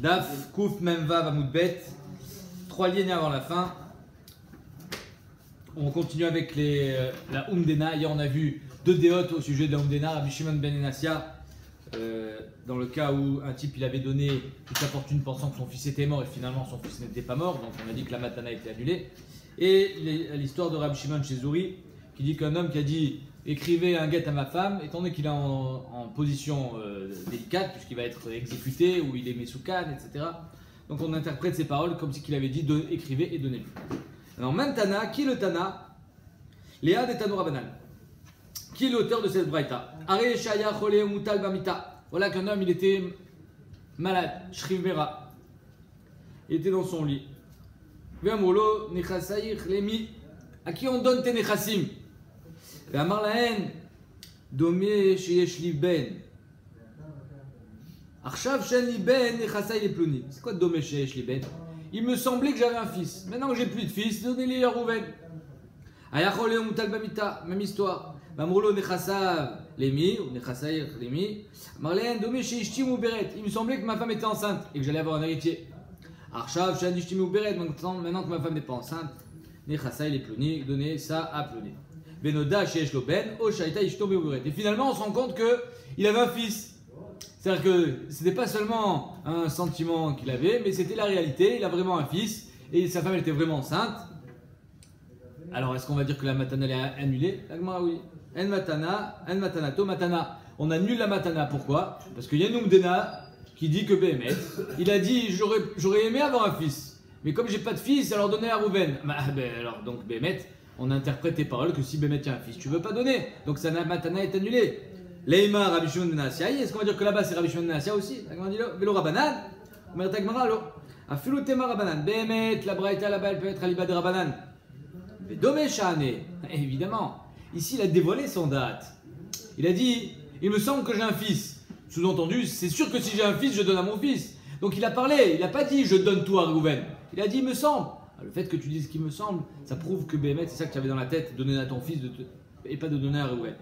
Daf, Kouf, Memva, Vamoudbet. 3 lignes avant la fin. On continue avec la Umdena. Hier, on a vu 2 déotes au sujet de la Umdena. Rabbi Shimon ben Enassia, dans le cas où un type il avait donné toute sa fortune pensant que son fils était mort et finalement son fils n'était pas mort. Donc on a dit que la Matana était annulée. Et l'histoire de Rabbi Shimon chez Zouri qui dit qu'un homme qui a dit écrivez un guet à ma femme, étant donné qu'il est en position délicate, puisqu'il va être exécuté ou il est mesoukan, etc. Donc on interprète ces paroles comme si qu'il avait dit écrivez et donnez-lui. Alors, même Tana, qui est le Tana? Léa de Tano Rabanan. Qui est l'auteur de cette braïta? Are Shaya Chole Mutal Bamita. Voilà qu'un homme, il était malade, Shriv Mera. Il était dans son lit. Ve'amrolo Nechasaïr Lemi. À qui on donne tes Nechasim? Ve'amar lahen Domé Sheyesh Li Ben. Arshav Shen Li Ben Nechasai Leploni. C'est quoi Domé Sheyesh Li Ben? Il me semblait que j'avais un fils. Maintenant que j'ai plus de fils, donnez-les à Rouven. Ayachole Mutal Bamita, même histoire. Mamrolo Nechasav Lemi, ou Nechasaïr Lemi. Marlène Domé Sheishtim ou Beret. Il me semblait que ma femme était enceinte et que j'allais avoir un héritier. Arshav Shen Ishtim ou Beret. Maintenant que ma femme n'est pas enceinte, Nechasai Leploni, donnez ça à Ploni. Benoda Sheyesh Lo Ben, O Shaita Ishtom ou Beret. Et finalement, on se rend compte qu'il avait un fils. C'est-à-dire que ce n'était pas seulement un sentiment qu'il avait, mais c'était la réalité. Il a vraiment un fils et sa femme elle était vraiment enceinte. Alors est-ce qu'on va dire que la matana elle est annulée? L'agmara oui. En matana, en matanato matana. On annule la matana. Pourquoi? Parce qu'il y a une Umdena qui dit que Béhémet, il a dit j'aurais aimé avoir un fils, mais comme j'ai pas de fils, alors donnez à Rouven. Alors donc Béhémet, on interprète tes paroles que si Béhémet a un fils, tu veux pas donner. Donc sa matana est annulée. Leima Rabbi Shimon ben Enassia. Est-ce qu'on va dire que là-bas c'est Rabbi Shimon ben Enassia aussi? On dit Velo Rabanan. On va dire Tagmara lo. Afilu tema Rabanan. Béhémet, la braïta là-bas elle peut être aliba de Rabanan. Mais Domé Shahane. Évidemment. Ici il a dévoilé son date. Il a dit il me semble que j'ai un fils. Sous-entendu, c'est sûr que si j'ai un fils, je donne à mon fils. Donc il a parlé. Il n'a pas dit je donne tout à Rouven. Il a dit il me semble. Le fait que tu dises qu'il me semble, ça prouve que Béhémet, c'est ça que tu avais dans la tête, donner à ton fils et pas de donner à Rouven.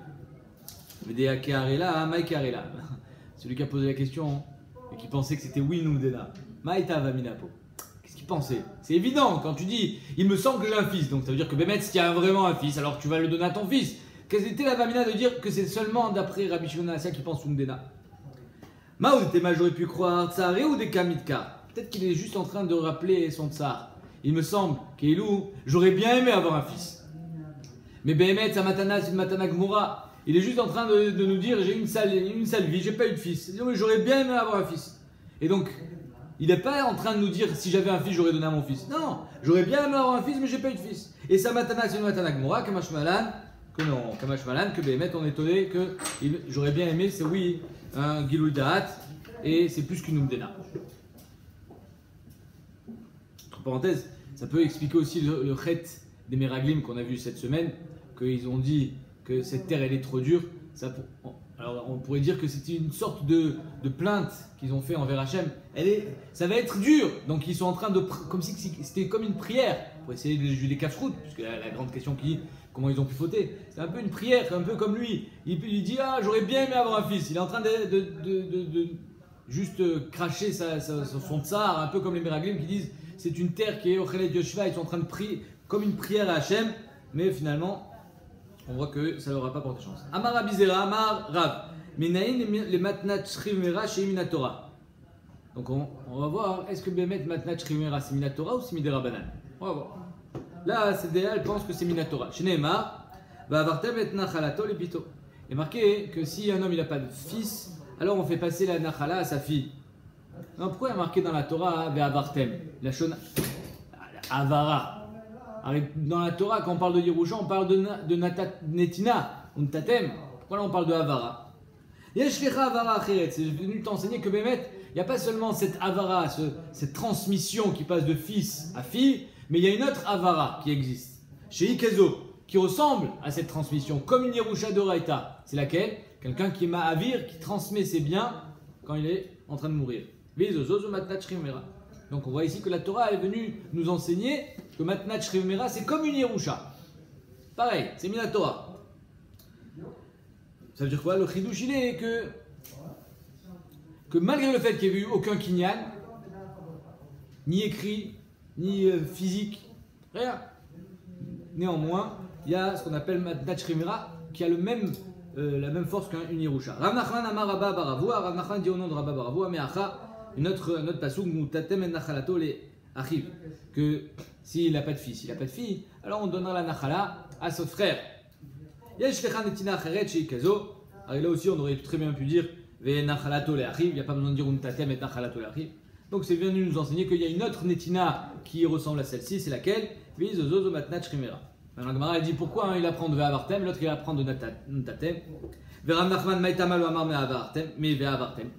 Celui qui a posé la question et qui pensait que c'était oui Umdena. Maïta Vaminapo. Qu'est-ce qu'il pensait? C'est évident quand tu dis il me semble que j'ai un fils. Donc ça veut dire que Béhémet, si tu as vraiment un fils, alors tu vas le donner à ton fils. Quelle était la Vamina de dire que c'est seulement d'après Rabbi Shimon ben Enassia qui pense Umdena? Maoutéma, j'aurais pu croire Tsaré ou des Kamitka. Peut-être qu'il est juste en train de rappeler son tsar. Il me semble qu'Elou, j'aurais bien aimé avoir un fils. Mais Béhémet, sa matana, c'est une matana Gmoura. Il est juste en train de nous dire j'ai une sale vie, j'ai pas eu de fils. J'aurais bien aimé avoir un fils. Et donc, il n'est pas en train de nous dire si j'avais un fils, j'aurais donné à mon fils. Non, j'aurais bien aimé avoir un fils, mais j'ai pas eu de fils. Et sa matana, c'est une matana Gmora, Kamashmalan, que Béhémet, on est étonné que j'aurais bien aimé, c'est oui, un Gilul Da'at, et c'est plus qu'une Umdena. Entre parenthèses, ça peut expliquer aussi le chet des Meraglim qu'on a vu cette semaine, qu'ils ont dit que cette terre elle est trop dure. Alors on pourrait dire que c'était une sorte de plainte qu'ils ont fait envers Hachem. Ça va être dur. Donc ils sont en train de, comme si c'était comme une prière pour essayer de juger les casse-routes, puisque la grande question qui dit comment ils ont pu fauter. C'est un peu une prière, un peu comme lui. Il dit ah j'aurais bien aimé avoir un fils. Il est en train de juste cracher son tsar, un peu comme les Meraglim qui disent c'est une terre qui est au Chelet Yoshua. Ils sont en train de prier comme une prière à Hachem, mais finalement on voit que ça n'aura pas porté chance. Amar Abizera, Amar Rav. Minaïn les matnat shrimera chez Minatora. Donc on va voir, est-ce que Béhémet matnat shrimera c'est Minatora ou c'est Midera Banan? On va voir. Là, CDA, elle pense que c'est Minatora. Chez Neymar, va avoir tabet nachalato lepito. Il est marqué que si un homme il n'a pas de fils, alors on fait passer la nachala à sa fille. Alors pourquoi il y a marqué dans la Torah ve'avartem? La shona avara. Dans la Torah, quand on parle de Yerusha, on parle de Netina, ou Tatem. Pourquoi là on parle de Havara? Yeshlecha Havara Acheret. C'est venu t'enseigner que Béhémet, il n'y a pas seulement cette Havara, cette transmission qui passe de fils à fille, mais il y a une autre Havara qui existe. Chez Ikezo, qui ressemble à cette transmission, comme une Yerusha d'Oraita. C'est laquelle? Quelqu'un qui est Ma'avir, qui transmet ses biens quand il est en train de mourir. Donc on voit ici que la Torah est venue nous enseigner que Matnat Shrimera c'est comme une Yerusha. Pareil, c'est mis la Torah. Ça veut dire quoi? Le chidouch il est que malgré le fait qu'il n'y ait eu aucun kinyan, ni écrit, ni physique, rien. Néanmoins, il y a ce qu'on appelle Matnat Shrimera qui a la même force qu'un Yerusha. Rav Nachman Amar Rabba Baravua, Rav Nachman dit au nom de Rabba Baravua, mais Acha, un autre passouk, Mutatem en Nachalato les Achiv, que s'il n'a pas de fils, alors on donnera la Nachala à son frère. Yesh Lechan Netina Acheret Shei Kazo, alors là aussi on aurait très bien pu dire Ve Nachalato les Achiv, il n'y a pas besoin de dire Mutatem et Nachalato les Achiv. Donc c'est venu nous enseigner qu'il y a une autre Netina qui ressemble à celle-ci, c'est laquelle Vizozo Matnat Shrimera. Alors la Gemara dit pourquoi il apprend de Ve'avartem, l'autre il apprend de Natatem. Ve'Rav Nachman Maïtamal ou Amar Me'avartem, mais Ve'avartem.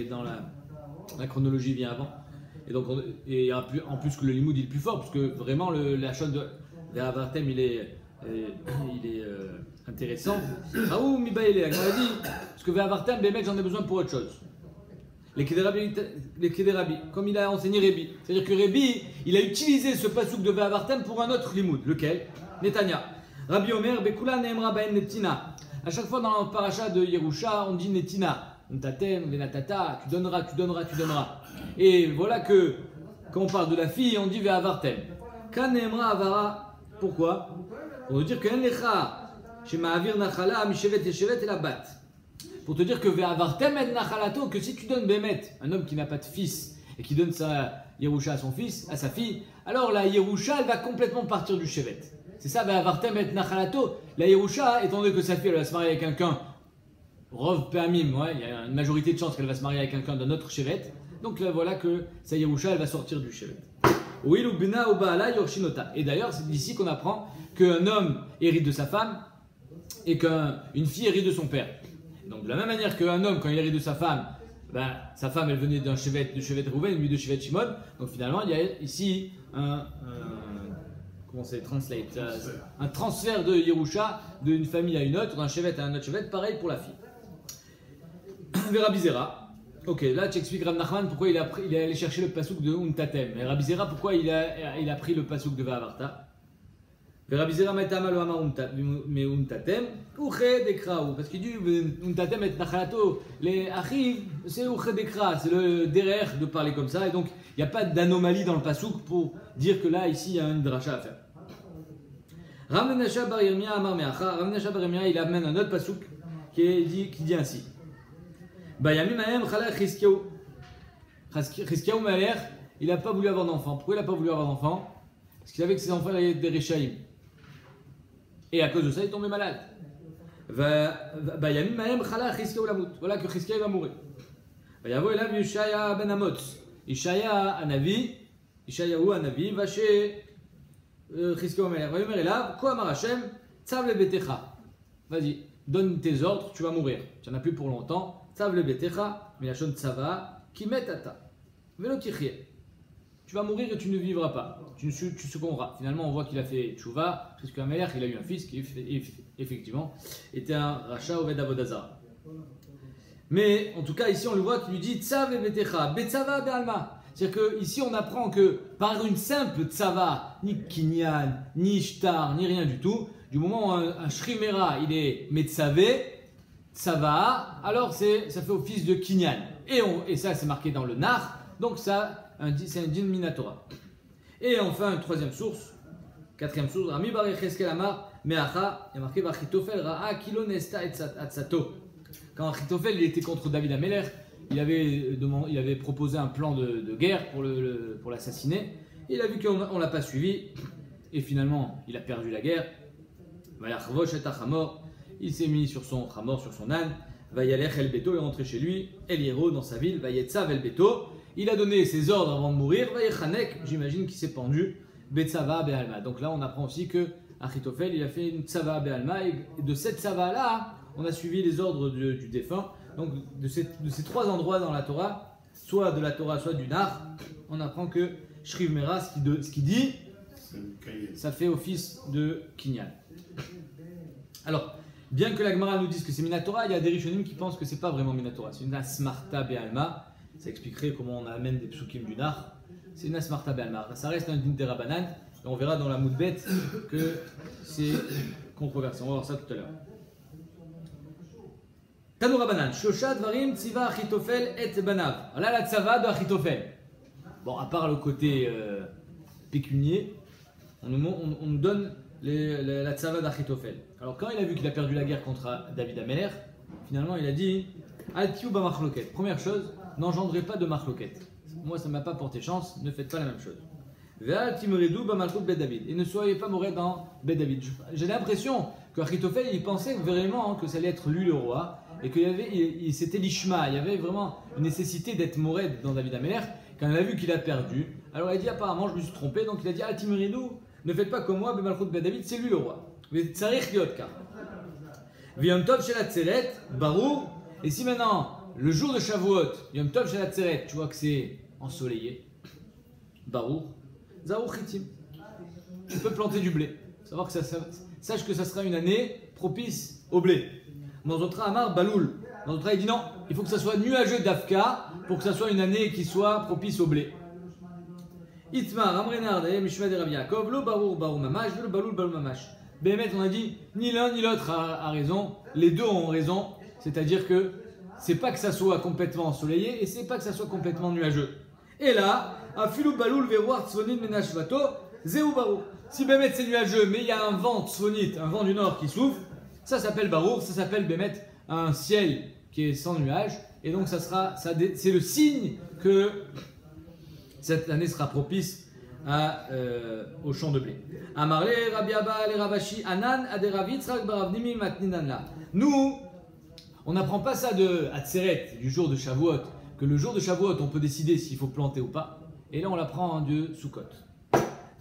Dans la chronologie vient avant. Et en plus que le limoud il est plus fort, parce que vraiment la chose de Ve'avartem il est intéressant. Ah ou Mibaïle, la Gemara dit, parce que Ve'avartem, les mecs j'en ai besoin pour autre chose. Les Kederabi, comme il a enseigné Rébi. C'est-à-dire que Rébi, il a utilisé ce pasouk de Ve'avartem pour un autre limoud. Lequel? Netanya. Rabbi Omer, Bekula Neemra Baen Netina. À chaque fois dans le paracha de Yerusha, on dit Netina. Ntatem, Venatata, tu donneras. Et voilà que, quand on parle de la fille, on dit Ve'avartem. Kan Neemra Avara. Pourquoi? Pour dire que Enlecha, Shema'avir Nachala, Mishevet Yeshevet et la bat. Pour te dire que Ve'avartem et Nachalato, que si tu donnes Bémet, un homme qui n'a pas de fils, et qui donne sa Yerusha à sa fille, alors la Yerusha, elle va complètement partir du Shevet. C'est ça, Ve'avartem et Nachalato. La Yerusha, étant donné que sa fille, elle va se marier avec quelqu'un, Rov Pe'amim, il y a une majorité de chances qu'elle va se marier avec quelqu'un d'un autre Shevet. Donc là, voilà que sa Yerusha, elle va sortir du Shevet. Et d'ailleurs, c'est d'ici qu'on apprend qu'un homme hérite de sa femme et qu'une fille hérite de son père. Donc de la même manière qu'un homme, quand il hérite de sa femme elle venait d'un Shevet, de Shevet Rouven, lui de Shevet Shimon. Donc finalement, il y a ici comment c'est translate, un transfert de Yerusha d'une famille à une autre, d'un Shevet à un autre Shevet, pareil pour la fille. Rabbi Zera, ok, là tu expliques Rav Nachman pourquoi il est allé chercher le pasouk de Untatem. Et Rabbi Zera, pourquoi il a pris le pasouk de Ve'avarta. Rabbi Zera Maïtama lo Amar Untatem, Uche Dekraou, parce qu'il dit Untatem et Nachalato, les Achiv, c'est Uche Dekra, c'est le derrière de parler comme ça, et donc il n'y a pas d'anomalie dans le pasouk pour dire que là, ici, il y a une dracha à faire. Rav Menashe bar Yirmiyah Amar Me'acha, Rav Menashe bar Yirmiyah, il amène un autre pasouk qui dit ainsi. Bayamim Ahem Chala Chizkiyahu. Chizkiyahu Ma'aler, il n'a pas voulu avoir d'enfant. Pourquoi il n'a pas voulu avoir d'enfant? Parce qu'il savait que ses enfants allaient être des Réchaïm. Et à cause de ça, il est tombé malade. Bayamim Ahem Chala Chizkiyahu Lamut. Voilà que Chizkiyahu va mourir. Vayavo elav Yeshaya ben Amoz. Ishayahu Anavi va chez Chizkiyahu Ma'aler. Vayomer elav Ko Amar Hashem Tzav lebetecha. Vas-y, donne tes ordres, tu vas mourir. Tu n'en as plus pour longtemps. Tzav lebetecha, milachon tzava, ki metata. Velo tichye. Tu vas mourir et tu ne vivras pas. Tu succomberas. Finalement, on voit qu'il a fait tchouva, parce qu'un mère, il a eu un fils qui, effectivement, était un rachat au Vedavodazar. Mais, en tout cas, ici, on le voit qui lui dit Tzav lebetecha, betzava be'alma. C'est-à-dire qu'ici, on apprend que par une simple tzava, ni kinyan, ni shtar, ni rien du tout, du moment où un shrimera, il est metzavé, tzava, alors ça fait office de kinyan. Et ça, c'est marqué dans le nar, donc ça, c'est un din minatora. Et enfin, une quatrième source, Rami bar Yecheskel Amar, Me'acha, il y a marqué Vachitofel Ra'a Kilo Nesta et Atsato. Quand Achitofel il était contre David Améler, il avait proposé un plan de guerre pour l'assassiner. Il a vu qu'on ne l'a pas suivi, et finalement, il a perdu la guerre. Il s'est mis sur son chamor, sur son âne. Vayalech el beto, il est rentré chez lui. Eliero dans sa ville. Vayetzav el beto. Il a donné ses ordres avant de mourir. Vayechanek, j'imagine qu'il s'est pendu. Betzava be'alma. Donc là, on apprend aussi que Achitophel, il a fait une tzava be'alma. Et de cette tzava là, on a suivi les ordres du défunt. Donc de ces trois endroits dans la Torah, soit de la Torah, soit du Nar, on apprend que Shriv Mera, ce qui dit, ça fait office de Kinyan. Alors, bien que la Gemara nous dise que c'est Minatora, il y a des Rishonim qui pensent que c'est pas vraiment Minatora, c'est une Asmarta Be'alma. Ça expliquerait comment on amène des psukim du Nar. C'est une Asmarta Be'alma. Ça reste un din Terabanan, et on verra dans la Moudbet que c'est controversé. On va voir ça tout à l'heure. Tanoura Banan, Shosha Dvarim Tziva Achitofel et Banav. Voilà la tzava de Achitofel. bon, à part le côté pécunier, on nous donne la tzava d'Achitophel. Alors quand il a vu qu'il a perdu la guerre contre David Améler, finalement il a dit Al-Tiou ba machloket. Première chose, n'engendrez pas de machloket. Moi ça ne m'a pas porté chance, ne faites pas la même chose. Ve'al-Timuredou ba malchut bet David. Et ne soyez pas morés dans Bet David. J'ai l'impression que Achitophel il pensait vraiment que ça allait être lui le roi et qu'il c'était l'ishma, il y avait vraiment une nécessité d'être moré dans David Améler. Quand il a vu qu'il a perdu, alors il a dit apparemment je me suis trompé, donc il a dit Al-Timuredou. Ne faites pas comme moi, Malchut ben David, c'est lui le roi. Mais Tsarich Yotka. Yom Tov Shel Atzeret, Barou. Et si maintenant, le jour de Shavuot, Yom Tov Shel Atzeret, tu vois que c'est ensoleillé, Barou, Zarou Chitim. Tu peux planter du blé. Sache que ça sera une année propice au blé. Dans notre Amar Baloul. Dans notre il dit non, il faut que ça soit nuageux d'Afka pour que ça soit une année qui soit propice au blé. Itmar, Amrenar, Mishma de Rabbi Yaakov, lo barou barou mamash, le baloul balou mamash. Béhémet, on a dit, ni l'un ni l'autre a raison, les deux ont raison, c'est-à-dire que c'est pas que ça soit complètement ensoleillé et c'est pas que ça soit complètement nuageux. Et là, Afilou baloul verouar tzvonit menashvato, zéou barou. Si Béhémet c'est nuageux, mais il y a un vent tzvonit, un vent du nord qui souffle, ça s'appelle barou, ça s'appelle Béhémet un ciel qui est sans nuage, et donc c'est le signe que cette année sera propice au champ de blé. Amarle, Rabbi Abba, les Ravashi, Anan, Aderavi, Tzrak, Baravnimi, Matninanla. Nous, on n'apprend pas ça de Atzeret, du jour de Shavuot, que le jour de Shavuot, on peut décider s'il faut planter ou pas. Et là, on l'apprend de Sukkot.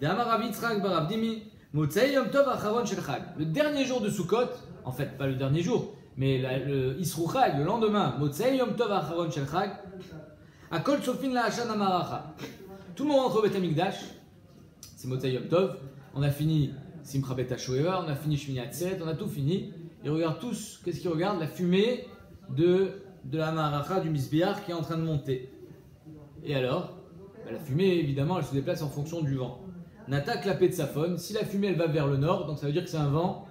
De Amaravi, Tzrak, Baravnimi, Motzei, Yom Tov, Acharon, Shel Chag. Le dernier jour de Sukkot, en fait, pas le dernier jour, mais le Isru Chag, le lendemain, Motzei, Yom Tov, Acharon, Shel Chag. Akol Sofin la Hashan Amaracha. Tout le monde rentre au Bet Amikdash. C'est Motzei Yom Tov. On a fini Simcha Bet HaShoeva, on a fini Shmini Atzeret, on a tout fini. Ils regardent tous, qu'est-ce qu'ils regardent? La fumée de la Maracha, du Misbéach qui est en train de monter. Et alors la fumée, évidemment, elle se déplace en fonction du vent. Nata Klapé de Safon, si la fumée elle va vers le nord, donc ça veut dire que c'est un vent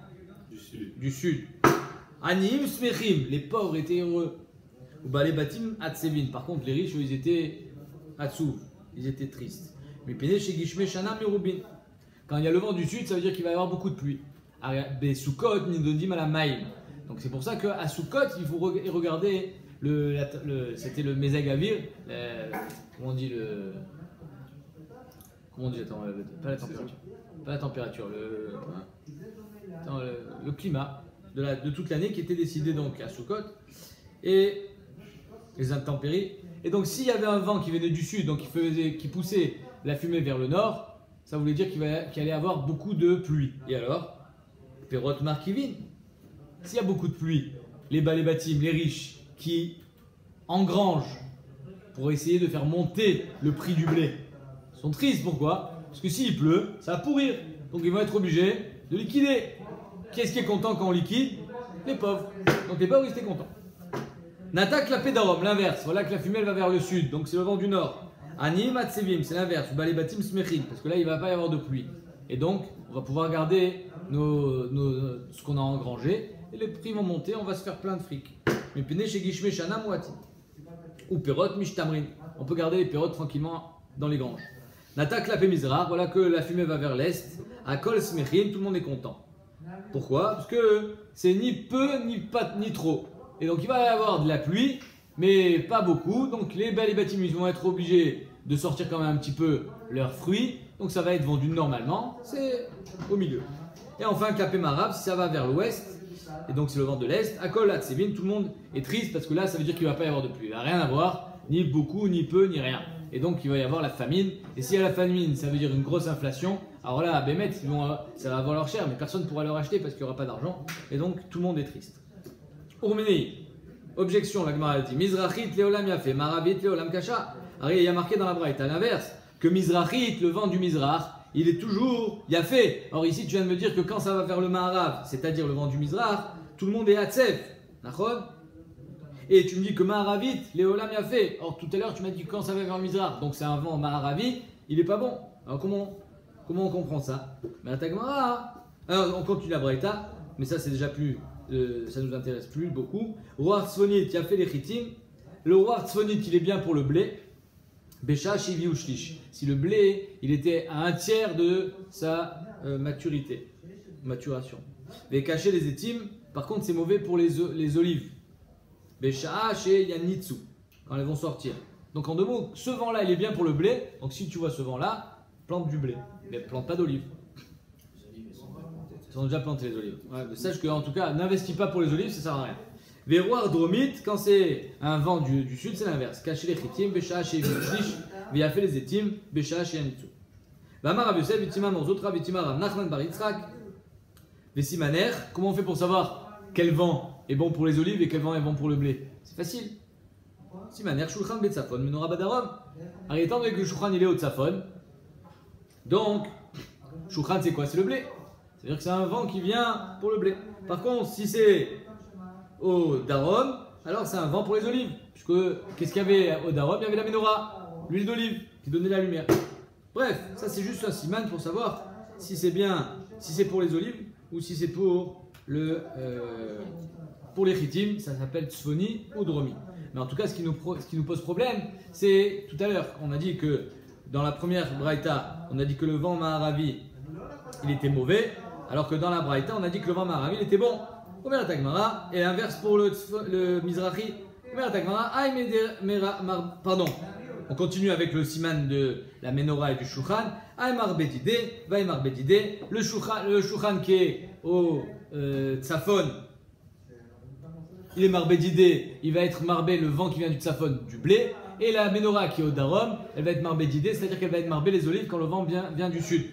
du sud. Anim Smechim, les pauvres étaient heureux. Ou les batim atsevin. Par contre, les riches, ils étaient atsouv, ils étaient tristes. Mais péné chez Gishme Shana Mirubin. Quand il y a le vent du sud, ça veut dire qu'il va y avoir beaucoup de pluie. Soukot Nidodim à la Maïm. Donc c'est pour ça qu'à Soukot, il faut regarder c'était le Mezagavir. Comment on dit attends, pas la température. Pas la température, le climat de toute l'année qui était décidé donc à Soukot. Et les intempéries. Et donc s'il y avait un vent qui venait du sud, donc qui poussait la fumée vers le nord, ça voulait dire qu'il allait avoir beaucoup de pluie. Et alors, Perot Markivin, s'il y a beaucoup de pluie, les bâtim, les riches, qui engrangent pour essayer de faire monter le prix du blé, sont tristes. Pourquoi? Parce que s'il pleut, ça va pourrir. Donc ils vont être obligés de liquider. Qui est-ce qui est content quand on liquide? Les pauvres. Donc les pauvres, ils étaient contents. Natak la pédarom, l'inverse. Voilà que la fumée elle va vers le sud, donc c'est le vent du nord. Anim atsevim, c'est l'inverse. Balibatim smechim, parce que là il ne va pas y avoir de pluie. Et donc on va pouvoir garder ce qu'on a engrangé et les prix vont monter, on va se faire plein de fric. Mais pene chez Gishme Shana Mouati. Ou perot mishtamrin. On peut garder les perotes tranquillement dans les granges. Natak la pémizra, voilà que la fumée va vers l'est. Akol smechim, tout le monde est content. Pourquoi? Parce que c'est ni peu, ni pas, ni trop. Et donc il va y avoir de la pluie, mais pas beaucoup. Donc les bâtiments vont être obligés de sortir quand même un petit peu leurs fruits. Donc ça va être vendu normalement, c'est au milieu. Et enfin, Klapé Marab, si ça va vers l'ouest, et donc c'est le vent de l'est, Akol Atsevin, tout le monde est triste parce que là ça veut dire qu'il ne va pas y avoir de pluie. Il n'y a rien à voir, ni beaucoup, ni peu, ni rien. Et donc il va y avoir la famine. Et s'il y a la famine, ça veut dire une grosse inflation. Alors là, à Bémet, ça va valoir cher, mais personne ne pourra leur acheter parce qu'il n'y aura pas d'argent. Et donc tout le monde est triste. Urmenei, objection, la Gemara dit Mizrachit leolam yafe, Maravit leolam kasha. Alors il y a marqué dans la Braïta à l'inverse que Mizrachit, le vent du Mizrach, il est toujours yafé. Or ici tu viens de me dire que quand ça va vers le Maharav, c'est-à-dire le vent du Mizrach, tout le monde est atzef. D'accord? Et tu me dis que Maharavit, leolam yafé. Or tout à l'heure tu m'as dit que quand ça va vers le Mizrach, donc c'est un vent Maharavi, il est pas bon. Alors comment on comprend ça? Mais la Gemara, alors on continue la Braïta, mais ça c'est déjà plus. Ça nous intéresse plus beaucoup. Roi Tzfonit, il a fait les chitim. Le roi Tzfonit, il est bien pour le blé. Bécha shivi ou shlish. Si le blé, il était à un tiers de sa maturation. Mais cacher les étimes, par contre, c'est mauvais pour les olives. Bécha chez yanitsu, quand elles vont sortir. Donc en deux mots, ce vent-là, il est bien pour le blé. Donc si tu vois ce vent-là, plante du blé. Mais plante pas d'olives. Ils sont déjà plantés les olives. Ouais, sache qu'en tout cas, n'investis pas pour les olives, ça sert à rien. Verroir dromite, quand c'est un vent du sud, c'est l'inverse. Cacher les chitim, bécha chez shlish, via fait les étimes, bécha chez yanitsu. Vamar Rav Yosef, vitima morzotra, vitima Rav Nachman bar Yitzhak. Vesimaner, comment on fait pour savoir quel vent est bon pour les olives et quel vent est bon pour le blé? C'est facile. Simaner, shulchan betzafon, menora badarom. Alors étant donné que le shulchan il est au tzafon, donc shulchan c'est quoi? C'est le blé. C'est-à-dire que c'est un vent qui vient pour le blé. Par contre, si c'est au darom, alors c'est un vent pour les olives. Puisque qu'est-ce qu'il y avait au darom? Il y avait la menorah, l'huile d'olive qui donnait la lumière. Bref, ça c'est juste un siman pour savoir si c'est bien, si c'est pour les olives ou si c'est pour les chitim, ça s'appelle tzfoni ou dromi. Mais en tout cas, ce qui nous pose problème, c'est tout à l'heure, on a dit que dans la première braïta, on a dit que le vent maharavi, il était mauvais, alors que dans la braïta, on a dit que le vent maharavi, il était bon. Omer Tagmara, et l'inverse pour le Mizrahi. Omer Tagmara, pardon. On continue avec le siman de la menorah et du shulchan. Aymar bedide, vaymar bedide. Le shulchan qui est au tzafon, il est marbédidé, il va être marbé le vent qui vient du tzafon, du blé. Et la menorah qui est au darom, elle va être marbédidée, c'est-à-dire qu'elle va être marbée les olives quand le vent vient du sud.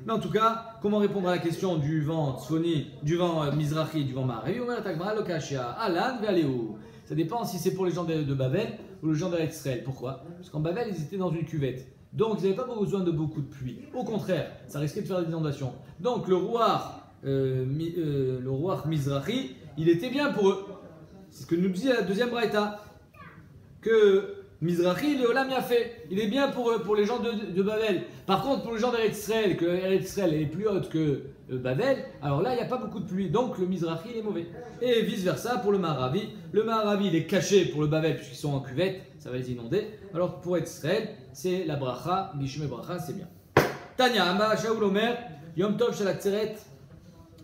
Mais en tout cas, comment répondre à la question du vent tzfoni, du vent mizrahi, du vent maharavi? Ça dépend si c'est pour les gens de Babel ou les gens d'Eretz Israël. Pourquoi? Parce qu'en Babel, ils étaient dans une cuvette. Donc, ils n'avaient pas besoin de beaucoup de pluie. Au contraire, ça risquait de faire des inondations. Donc, le roi Mizrahi, il était bien pour eux. C'est ce que nous dit la deuxième braïta. Que Mizrahi, le Olam Yafé, il est bien pour eux, pour les gens de Babel. Par contre, pour les gens d'Eretz Israël, que Eretz Israël est plus haute que Babel, alors là, il n'y a pas beaucoup de pluie. Donc, le Mizrahi, il est mauvais. Et vice-versa pour le Maharavi. Le Maharavi, il est caché pour le Babel, puisqu'ils sont en cuvette, ça va les inonder. Alors, pour Eretz Israël, c'est la bracha, Gishme bracha, c'est bien. Tanya, Amba, Shaul Omer, Yom Tov Shalat Tzeret,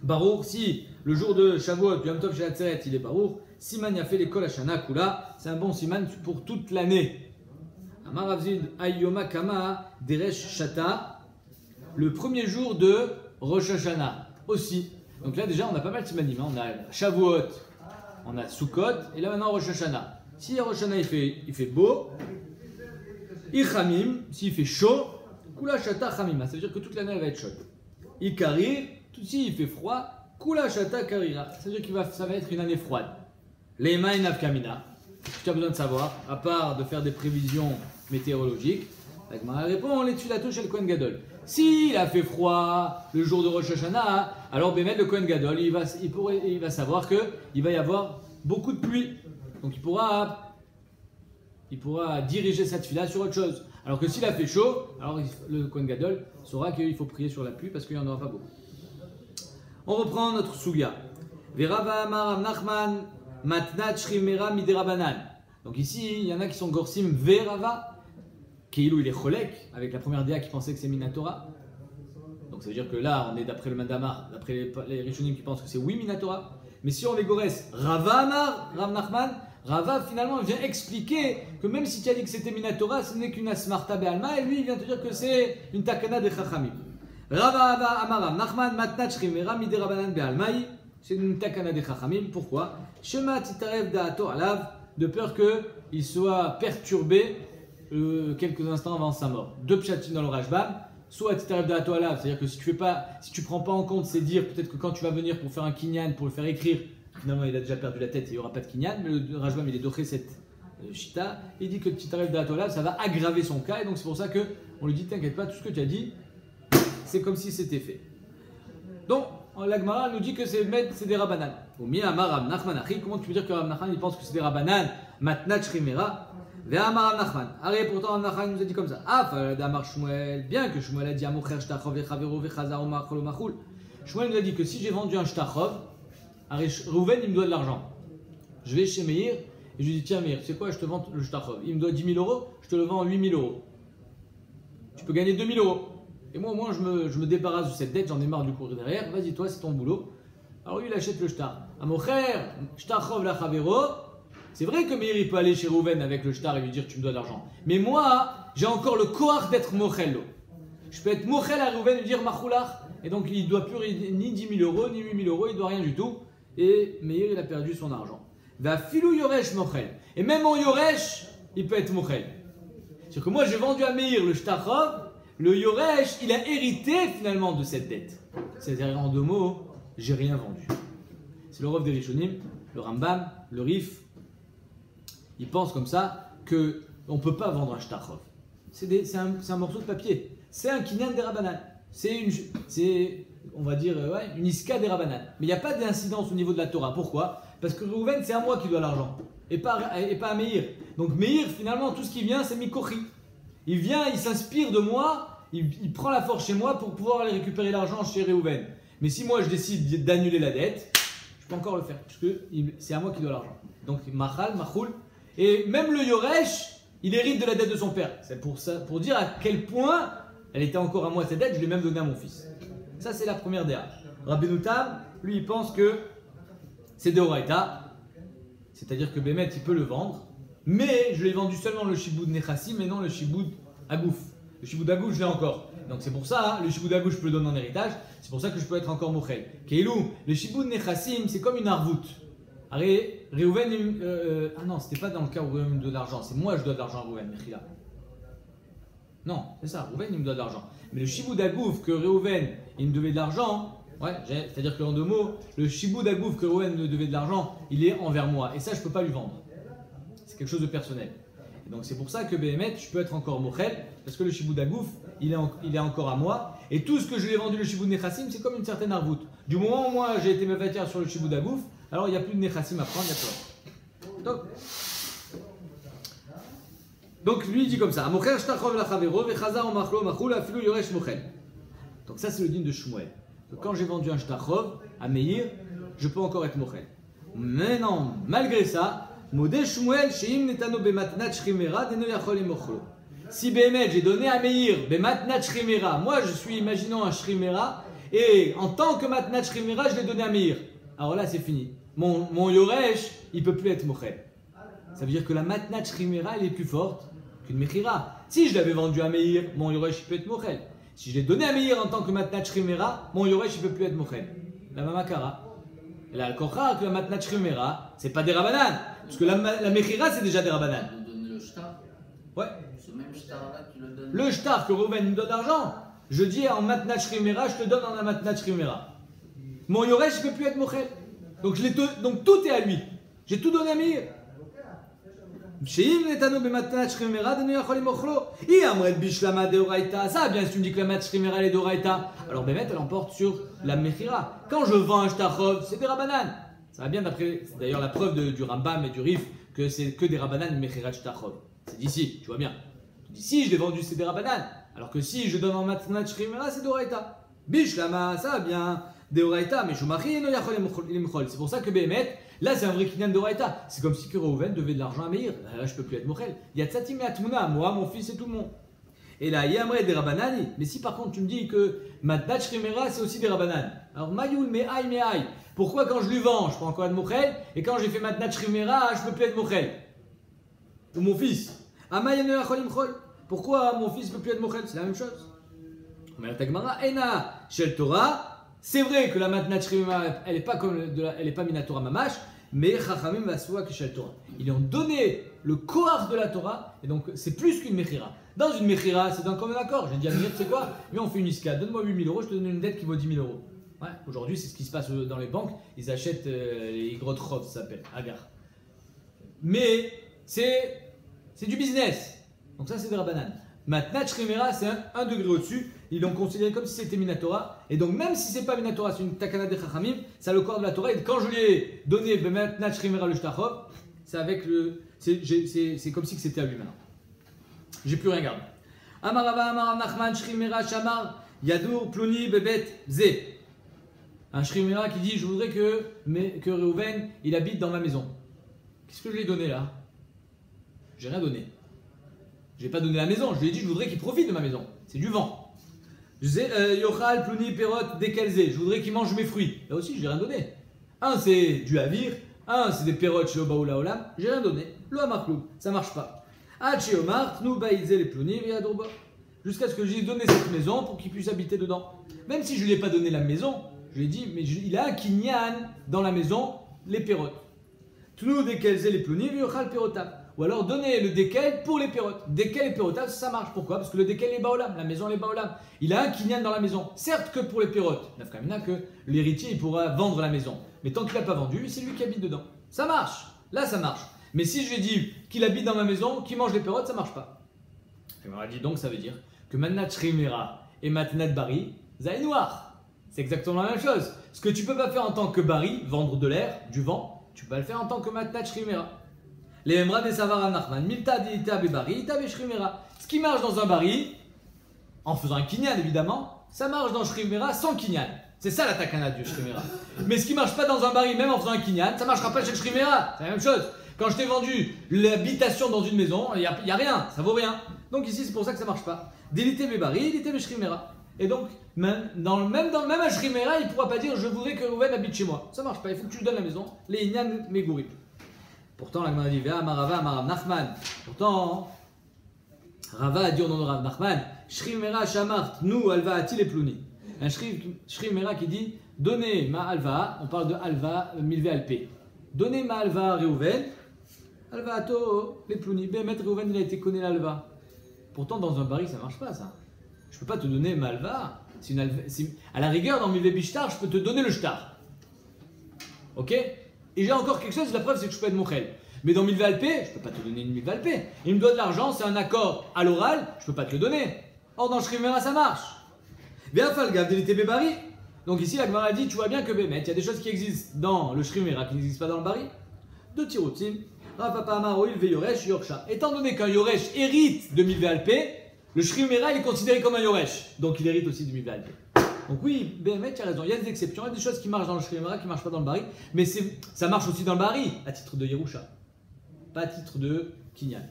Barour, si le jour de Shavuot, Yom Tov Shalat Tzeret, il est Barour, Siman Yafé l'école Hashana Kula, c'est un bon siman pour toute l'année. Amar Ravzid Ayyoma Kama Deresh Shata, le premier jour de Rosh Hashanah aussi. Donc là déjà on a pas mal de simanim, on a Shavuot, on a Sukkot et là maintenant Rosh Hashanah. Si Rosh Hashanah il fait beau, Ichamim, s'il fait chaud, Kula Shata Chamima, ça veut dire que toute l'année elle va être chaude. Ikarir, s'il fait froid, Kula Shata Karira, ça veut dire que ça va être une année froide. Les Maïnav Kamina, ce que tu as besoin de savoir, à part de faire des prévisions météorologiques, elle répond les Tfilato chez le Kohen Gadol. S'il a fait froid le jour de Rosh Hashanah, alors Bémet, le Kohen Gadol, il va savoir qu'il va y avoir beaucoup de pluie. Donc il pourra diriger sa tfila sur autre chose. Alors que s'il a fait chaud, alors le Kohen Gadol saura qu'il faut prier sur la pluie parce qu'il n'y en aura pas beaucoup. On reprend notre Sugia. Verava Amar Nachman. Matnat Shrimera Miderabanan. Donc ici, il y en a qui sont Gorsim Verava, Keilou il est Cholek, avec la première Déa qui pensait que c'est Minatora. Donc ça veut dire que là, on est d'après le Mandamar, d'après les Rishonim qui pensent que c'est oui Minatora. Mais si on les Gores Rava Amar, Rav Nachman, Rava finalement vient expliquer que même si tu as dit que c'était Minatora, ce n'est qu'une Asmarta Be'alma, et lui il vient te dire que c'est une Takana de Chachamim. Rava Amar Rav Nachman, Matnat Shrimera Miderabanan Be'almaï. C'est une takana des chachamim. Pourquoi? Shema titarev da'ato alav, de peur qu'il soit perturbé quelques instants avant sa mort. Deux pshatim dans le Rashbam. Soit titarev da'ato alav, c'est-à-dire que si tu prends pas en compte ces dires, peut-être que quand tu vas venir pour faire un kinyan, pour le faire écrire, finalement il a déjà perdu la tête et il n'y aura pas de kinyan. Mais le Rashbam il est doché cette shita. Il dit que titarev da'ato alav, ça va aggraver son cas et donc c'est pour ça que on lui dit t'inquiète pas, tout ce que tu as dit, c'est comme si c'était fait. Donc l'Agmara nous dit que c'est des Rabbanan. Au Amar Rav Nachman Achi, comment tu peux dire que Rav Nachman il pense que c'est des Rabbanan? Matnat Shrimera, Ve'amar Rav Nachman. Arrête, pourtant Rav Nachman nous a dit comme ça. Ah, d'Amar Shmuel, bien que Shmuel a dit Amocher Shtachov Vechavero Vechazar Omachol Omachul. Shmuel nous a dit que si j'ai vendu un Shtachov, Reuven il me doit de l'argent. Je vais chez Meir Et je lui dis, tiens, Meir, tu sais quoi, je te vends le Shtachov. Il me doit 10 000 euros, je te le vends en 8 000 euros. Tu peux gagner 2 000 euros. Et moi, au moins, je me débarrasse de cette dette, j'en ai marre du courir derrière. Vas-y, toi, c'est ton boulot. Alors lui, il achète le shtar. À mon frère, Shtachov la Chavero, c'est vrai que Meir, il peut aller chez Reuven avec le shtar et lui dire, tu me dois de l'argent. Mais moi, j'ai encore le koach d'être Mochello. Je peux être Mochel à Reuven et lui dire Machoulach. Et donc, il ne doit plus ni 10 000 euros, ni 8 000 euros, il ne doit rien du tout. Et Meir, il a perdu son argent. Va filou Yoresh Mochel. Et même en Yoresh, il peut être Mochel. C'est-à-dire que moi, j'ai vendu à Meir le Shtachov. Le Yoresh, il a hérité finalement de cette dette. C'est-à-dire, en 2 mots, j'ai rien vendu. C'est le Rav des Rishonim, le Rambam, le Rif. Ils pensent comme ça qu'on ne peut pas vendre un Shtachov. C'est un morceau de papier. C'est un kinyan des Rabbanan. C'est, on va dire, une iska des Rabbanan. Mais il n'y a pas d'incidence au niveau de la Torah. Pourquoi? Parce que Reuven, c'est à moi qui dois l'argent. Et pas à Meir. Donc Meir, finalement, tout ce qui vient, c'est Mikochi. Il vient, il s'inspire de moi, il prend la force chez moi pour pouvoir aller récupérer l'argent chez Reuven. Mais si moi, je décide d'annuler la dette, je peux encore le faire. Parce que c'est à moi qui dois l'argent. Donc, Machal, Machoul. Et même le Yoresh, il hérite de la dette de son père. C'est pour dire à quel point elle était encore à moi cette dette, je l'ai même donnée à mon fils. Ça, c'est la première déha. Rabbeinu Tam, lui, il pense que c'est Deoraita, c'est-à-dire que Bémet, il peut le vendre, mais je l'ai vendu seulement le Shiboud Nechassim, mais non le Shiboud Agouf. Le Shiboud Agouf, je l'ai encore. Donc c'est pour ça, le Shiboud Agouf, je peux le donner en héritage, c'est pour ça que je peux être encore Mochel. Keilou, le Shiboud Nechassim, c'est comme une arvoute. Reuven, ah non, c'était pas dans le cas où Reuven me doit de l'argent, c'est moi je dois de l'argent à Reuven, Mechila. Non, c'est ça, Reuven il me doit de l'argent. Mais le Shiboud Agouf que Reuven il me devait de l'argent, c'est-à-dire qu'en 2 mots, le Shiboud Agouf que Reuven me devait de l'argent, il est envers moi. Et ça, je ne peux pas lui vendre. C'est quelque chose de personnel. Et donc c'est pour ça que Béhémet, je peux être encore Mochel, parce que le Shiboud Agouf, il est encore à moi. Et tout ce que je lui ai vendu le Shiboud Nechassim, c'est comme une certaine arvoute. Du moment où moi j'ai été me sur le Shiboud Agouf, alors il n'y a plus de Nechassim à prendre, il y a plus. Donc lui il dit comme ça. Donc ça c'est le dîme de Shmuel. Quand j'ai vendu un Shtachov à Meir, je peux encore être Mochel. Mais non, malgré ça, Modé Shmuel Sheim Netano Bematnat Shrimera Deno Yachol Mochlo. Si Béhémet j'ai donné à Meir Bematnat Shrimera, moi je suis imaginant un Shrimera et en tant que Matnat Shrimera je l'ai donné à Meir. Alors là c'est fini. Mon Yoresh il peut plus être Mochel. Ça veut dire que la Matnat Shrimera elle est plus forte qu'une Mechira. Si je l'avais vendu à Meir, mon Yoresh il peut être Mochel. Si je l'ai donné à Meir en tant que Matnat Shrimera, mon Yoresh il peut plus être Mochel. La Mamakara. La Al-Kocha que la Matnat Shrimera, c'est pas des Rabbanan. Parce que la Mechira c'est déjà des Rabbanan. Tu donnes le shtar. Ouais. Ce même shtar-là, tu le donnes. Le shtar que Reuven me donne d'argent, je dis en Matnat Shrimera, je te donne en Matnat Shrimera. Mon Yoresh il peut plus être Mochel. Donc, tout est à lui. J'ai tout donné à Meir. Ça, bien, si tu me dis que la mat shrimera elle est d'oraita, alors Bémet elle emporte sur la mechira. Quand je vends un shtachov, c'est des rabanan. Ça va bien d'après, c'est d'ailleurs la preuve du Rambam et du Rif que c'est que des rabanan mechira de shtachov. C'est d'ici, tu vois bien. D'ici, je l'ai vendu, c'est des rabanan. Alors que si je donne en mat shrimera, c'est d'oraita. Bishlama, ça va bien. Deoraita, mais Shumachi no yachol limchol. C'est pour ça que Bémet, là c'est un vrai kinyan d'oraita. C'est comme si Reuven devait de l'argent à Meir. Là je peux plus être mochel. Il y a tzatim et atmuna, moi, mon fils et tout le monde. Et là, il y a Amret des Rabbanani. Mais si par contre tu me dis que Matnat Shrimera c'est aussi des Rabbanan. Alors Mayoul, mais aïe. Pourquoi quand je lui vends, je peux encore être mochel, et quand j'ai fait Matnat Shrimera, je peux plus être mochel? Ou mon fils. Amay no yachol limchol. Pourquoi mon fils peut plus être mochel? C'est la même chose. Mais la Gemara, Ena Shel Torah. C'est vrai que la Matnat Shrimera, elle n'est pas Minatora Mamash, mais Chachamim Vasua Kishal Torah. Ils lui ont donné le koach de la Torah, et donc c'est plus qu'une Mechira. Dans une Mechira, c'est d'un commun accord. J'ai dit à Meir, tu sais quoi? Mais on fait une iska, donne-moi 8 000 euros, je te donne une dette qui vaut 10 000 euros. Ouais, aujourd'hui, c'est ce qui se passe dans les banques, ils achètent les Grotrov, ça s'appelle, Agar. Mais c'est du business. Donc ça, c'est des Rabbanan. Matnat Shrimera, c'est un degré au-dessus. Ils l'ont considéré comme si c'était Minatora. Et donc, même si c'est pas Minatora, c'est une Takana de Chachamim, ça a le corps de la Torah. Et quand je lui ai donné Matnat Shrimera le Shtachov, c'est avec le. C'est comme si c'était à lui maintenant. J'ai plus rien gardé. Amarava Amar Nachman Shrimera Shamar Yadur Pluni Bebet Ze. Un Shrimera qui dit: je voudrais que Reuven il habite dans ma maison. Qu'est-ce que je lui ai donné là? J'ai rien donné. Je n'ai pas donné la maison, je lui ai dit je voudrais qu'il profite de ma maison. C'est du vent. Je disais Yochal, Plouni, Perot, Dekelze, je voudrais qu'il mange mes fruits. Là aussi, je n'ai rien donné. Un, c'est du Havir, un, c'est des Perot chez Obaoula Olam, j'ai rien donné. Lo Amarklou, ça marche pas. Hachi Omar, Tnou Baïze les Plouni, Viadroba. Jusqu'à ce que je lui ai donné cette maison pour qu'il puisse habiter dedans. Même si je ne lui ai pas donné la maison, je lui ai dit, mais il a un kinyan dans la maison, les Perot. Tnou Dekelze les Plouni, Yochal Perotam. Ou alors donner le dékel pour les pérotes. Dékel et pérotages, ça marche. Pourquoi? Parce que le dékel est baolam, la maison est baolam. Il a un kinyan dans la maison. Certes que pour les pérotes, nafkamina que l'héritier il pourra vendre la maison. Mais tant qu'il n'a pas vendu, c'est lui qui habite dedans. Ça marche. Là, ça marche. Mais si je lui dis qu'il habite dans ma maison, qu'il mange les pérotes, ça marche pas. Et on a dit donc ça veut dire que Matnat Shrimera et Matnat Bari, zaï noir. C'est exactement la même chose. Ce que tu peux pas faire en tant que Bari, vendre de l'air, du vent, tu peux pas le faire en tant que Matnat Shrimera. Les Emra des Savara Nachman, Milta Dita Bebari, Ita Beshrimera. Ce qui marche dans un bari, en faisant un kinyan évidemment, ça marche dans Shrimera sans kinyan. C'est ça la takana du Shrimera. Mais ce qui marche pas dans un bari, même en faisant un kinyan, ça marchera pas chez le Shrimera. C'est la même chose. Quand je t'ai vendu l'habitation dans une maison, il n'y a rien, ça vaut rien. Donc ici c'est pour ça que ça marche pas. Delite Bebari, Delite Beshrimera. Et donc, même à Shrimera, il ne pourra pas dire je voudrais que Rouven habite chez moi. Ça marche pas, il faut que tu lui donnes la maison. Les Inyan Megourim. Pourtant, la Gemara dit Amarava, Amarav Nachman. Pourtant, Rava a dit au nom de Rav Nachman Shrimera Shamart, nous, Alva Atil et Plouni. Un Shrimera qui dit donnez ma Alva, on parle de Alva, Milve Alpé. Donnez ma Alva à Reuven, Alva Ato, les Plouni. Bémet Reuven, il a été connu l'Alva. Pourtant, dans un bari, ça marche pas ça. Je peux pas te donner ma Alva. À la rigueur, dans Milve Bishtar, je peux te donner le Shtar. Ok? Et j'ai encore quelque chose, la preuve c'est que je peux être Mochel. Mais dans Milve Alpé, je ne peux pas te donner une Milve Alpé. Il me doit de l'argent, c'est un accord à l'oral, je ne peux pas te le donner. Or dans Shrimera ça marche. Donc ici la Gemara dit, tu vois bien que Bémet, il y a des choses qui existent dans le Shrimera qui n'existent pas dans le Bari. Deux tirotim. Étant donné qu'un Yoresh hérite de Milve Alpé, le Shrimera il est considéré comme un Yoresh. Donc il hérite aussi de Milve Alpé. Donc oui, Bémet, tu as raison, il y a des exceptions, il y a des choses qui marchent dans le Shrimera, qui ne marchent pas dans le Bari, mais ça marche aussi dans le Bari, à titre de Yerusha, pas à titre de Kinyan.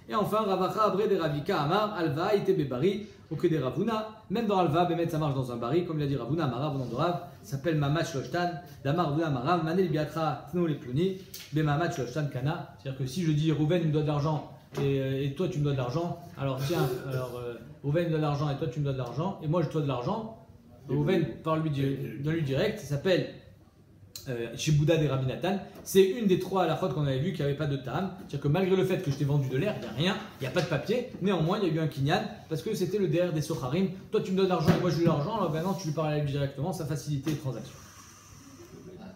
Et enfin, Ravacha Abre de Ravika Amar, Alva, Ite Bebari, Oke de Ravuna, même dans Alva, Bémet, ça marche dans un Bari, comme l'a dit Ravuna, Amara, au nom de Rav, s'appelle Mamach Loshtan, Damar Ravuna Amarav, Manel Biatra, Tnou les Plouni, Bemamach Loshtan Kana, c'est-à-dire que si je dis Rouven, il me doit de l'argent, et toi tu me dois de l'argent, alors tiens, Rouven me doit de l'argent, et toi tu me dois de l'argent, et moi je dois de l'argent. Rouven parle lui direct, ça s'appelle chez Bouddha des Rabbi Nathan. C'est une des trois halachot qu'on avait vu qui n'avait pas de tam. C'est-à-dire que malgré le fait que je t'ai vendu de l'air, il n'y a rien, il n'y a pas de papier, néanmoins il y a eu un kinyan parce que c'était le DR des Socharim. Toi tu me donnes de l'argent et moi je lui donne l'argent, alors maintenant tu lui parles à lui directement, ça facilite les transactions.